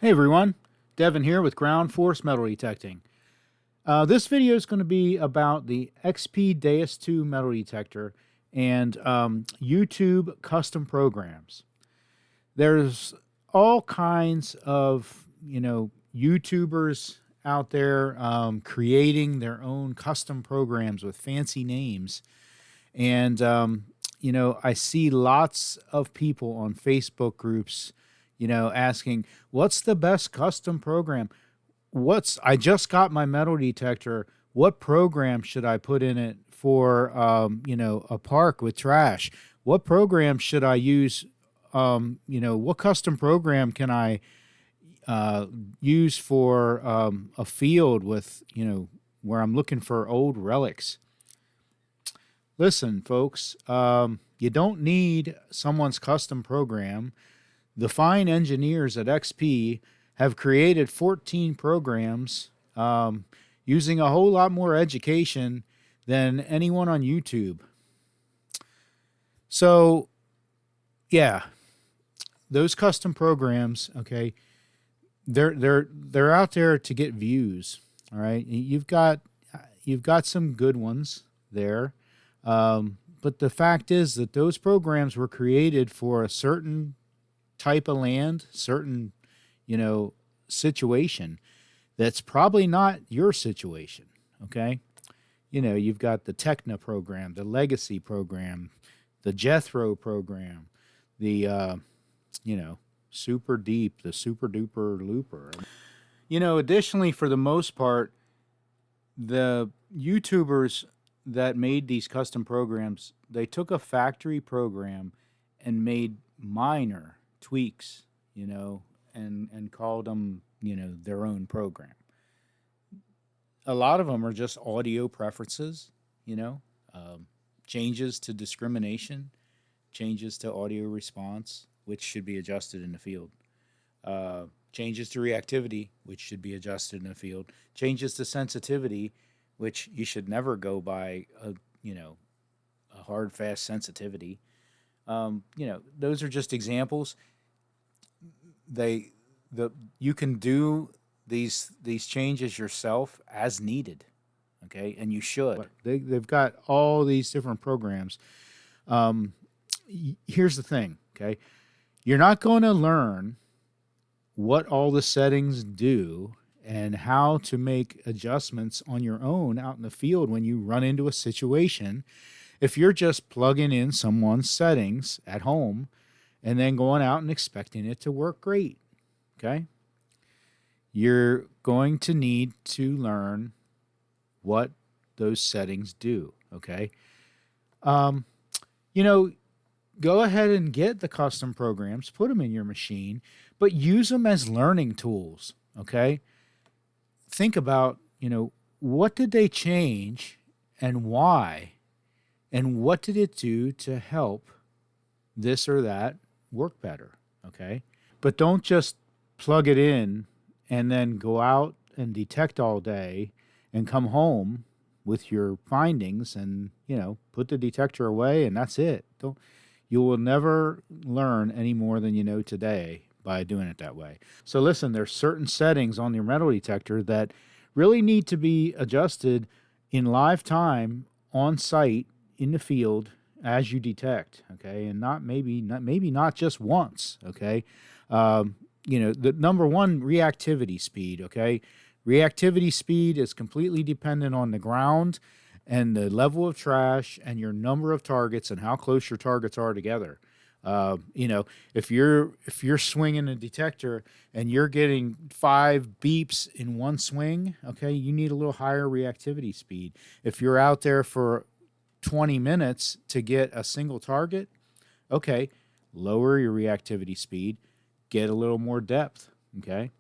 Hey everyone, Devin here with Ground Force Metal Detecting. This video is going to be about the XP DEUS 2 metal detector and YouTube custom programs. There's all kinds of, YouTubers out there creating their own custom programs with fancy names. And, I see lots of people on Facebook groups, asking, what's the best custom program? I just got my metal detector. What program should I put in it for, a park with trash? What program should I use? What custom program can I use for a field with, where I'm looking for old relics? Listen, folks, you don't need someone's custom program. The fine engineers at XP have created 14 programs using a whole lot more education than anyone on YouTube. So, yeah, those custom programs, okay, they're out there to get views. All right, you've got some good ones there. But the fact is that those programs were created for a certain type of land, certain, situation that's probably not your situation. Okay. You've got the Techna program, the Legacy program, the Jethro program, the, Super Deep, the Super Duper Looper. Additionally, for the most part, the YouTubers that made these custom programs, they took a factory program and made minor tweaks, and called them, their own program. A lot of them are just audio preferences, you know, um, changes to discrimination, changes to audio response, which should be adjusted in the field. Changes to reactivity, which should be adjusted in the field. Changes to sensitivity, which you should never go by a hard, fast sensitivity. Those are just examples. They the You can do these changes yourself as needed, okay, and you should. They've got all these different programs. Um, Here's the thing, okay, you're not going to learn what all the settings do and how to make adjustments on your own out in the field when you run into a situation if you're just plugging in someone's settings at home and then going out and expecting it to work great. Okay. You're going to need to learn what those settings do. Okay. Um, you know, Go ahead and get the custom programs, put them in your machine, but use them as learning tools. Okay. Think about, what did they change and why? And what did it do to help this or that work better? Okay. But don't just plug it in and then go out and detect all day and come home with your findings and, put the detector away and that's it. Don't You will never learn any more than you know today by doing it that way. So listen, there's certain settings on your metal detector that really need to be adjusted in live time on site in the field as you detect, okay, and not just once, okay. The number one, reactivity speed, okay. Reactivity speed is completely dependent on the ground and the level of trash and your number of targets and how close your targets are together. If you're swinging a detector and you're getting 5 beeps in one swing, okay, you need a little higher reactivity speed. If you're out there for 20 minutes to get a single target, okay, lower your reactivity speed, get a little more depth, okay?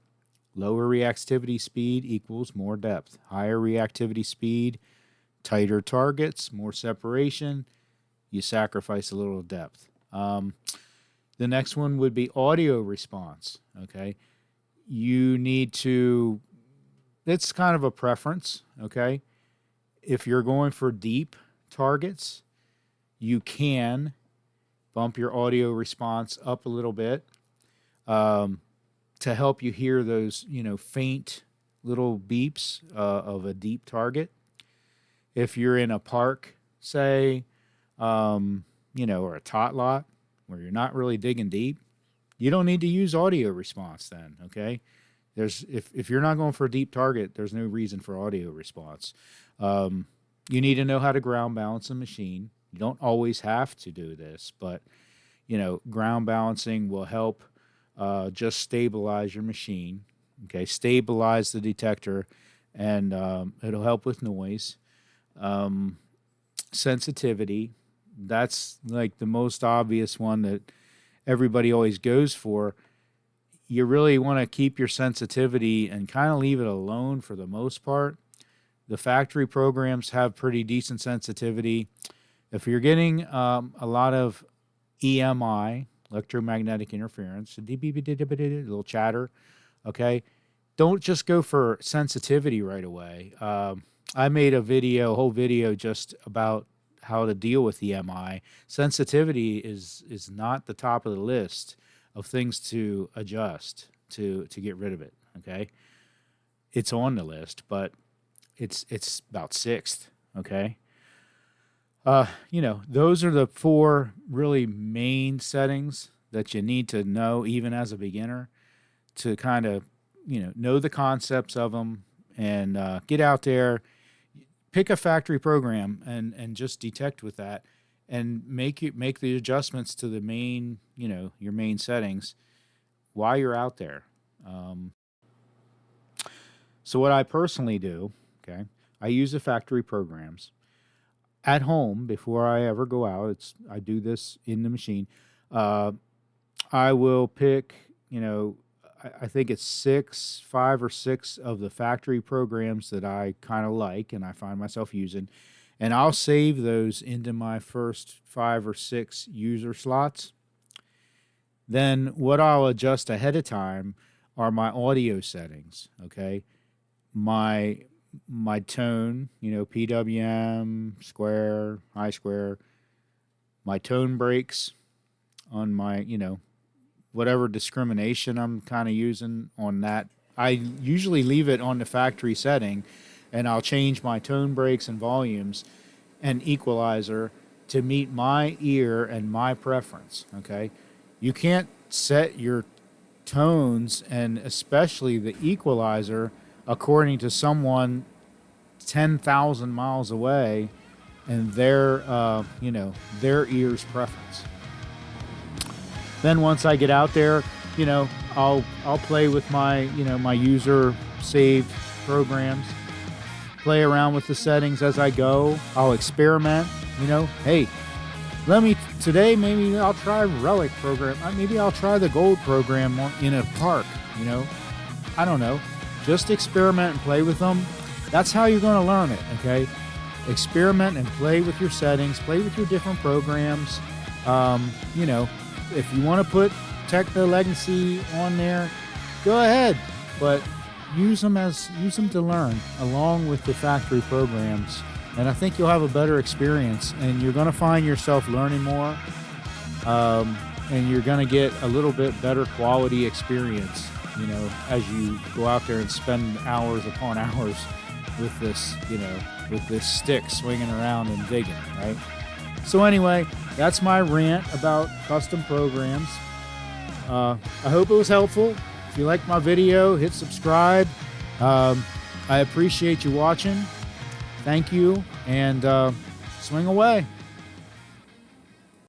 Lower reactivity speed equals more depth. Higher reactivity speed, tighter targets, more separation, you sacrifice a little depth. The next one would be audio response, okay? You need to, it's kind of a preference, okay? If you're going for deep targets, you can bump your audio response up a little bit. Um, to help you hear those, faint little beeps of a deep target. If you're in a park, say, or a tot lot where you're not really digging deep, you don't need to use audio response then, okay? If you're not going for a deep target, there's no reason for audio response. You need to know how to ground balance a machine. You don't always have to do this, but ground balancing will help just stabilize your machine. Okay, stabilize the detector, and it'll help with noise. Sensitivity, that's like the most obvious one that everybody always goes for. You really want to keep your sensitivity and kind of leave it alone for the most part. The factory programs have pretty decent sensitivity. If you're getting a lot of EMI, electromagnetic interference, a little chatter, okay, don't just go for sensitivity right away. I made a whole video just about how to deal with EMI. Sensitivity is not the top of the list of things to adjust to get rid of it, okay? It's on the list, but it's about sixth, okay? Those are the 4 really main settings that you need to know even as a beginner to kind of, know the concepts of them and get out there, pick a factory program and just detect with that and make the adjustments to the main, your main settings while you're out there. So what I personally do, okay, I use the factory programs at home before I ever go out. I do this in the machine. I will pick, I think it's 5 or 6 of the factory programs that I kind of like and I find myself using, and I'll save those into my first 5 or 6 user slots. Then what I'll adjust ahead of time are my audio settings, okay? My tone, PWM, square, high square, my tone breaks on my, whatever discrimination I'm kind of using on that. I usually leave it on the factory setting, and I'll change my tone breaks and volumes and equalizer to meet my ear and my preference, okay? You can't set your tones and especially the equalizer according to someone 10,000 miles away and their ear's preference. Then once I get out there, I'll play with my, my user saved programs, play around with the settings as I go. I'll experiment, hey, today maybe I'll try Relic program. Maybe I'll try the Gold program in a park, I don't know. Just experiment and play with them. That's how you're going to learn it, okay? Experiment and play with your settings, play with your different programs. If you want to put Techno Legacy on there, go ahead, but use them to learn along with the factory programs, and I think you'll have a better experience, and you're going to find yourself learning more, and you're going to get a little bit better quality experience, as you go out there and spend hours upon hours with this, with this stick swinging around and digging, right? So anyway, that's my rant about custom programs. I hope it was helpful. If you like my video, hit subscribe. I appreciate you watching. Thank you, and swing away.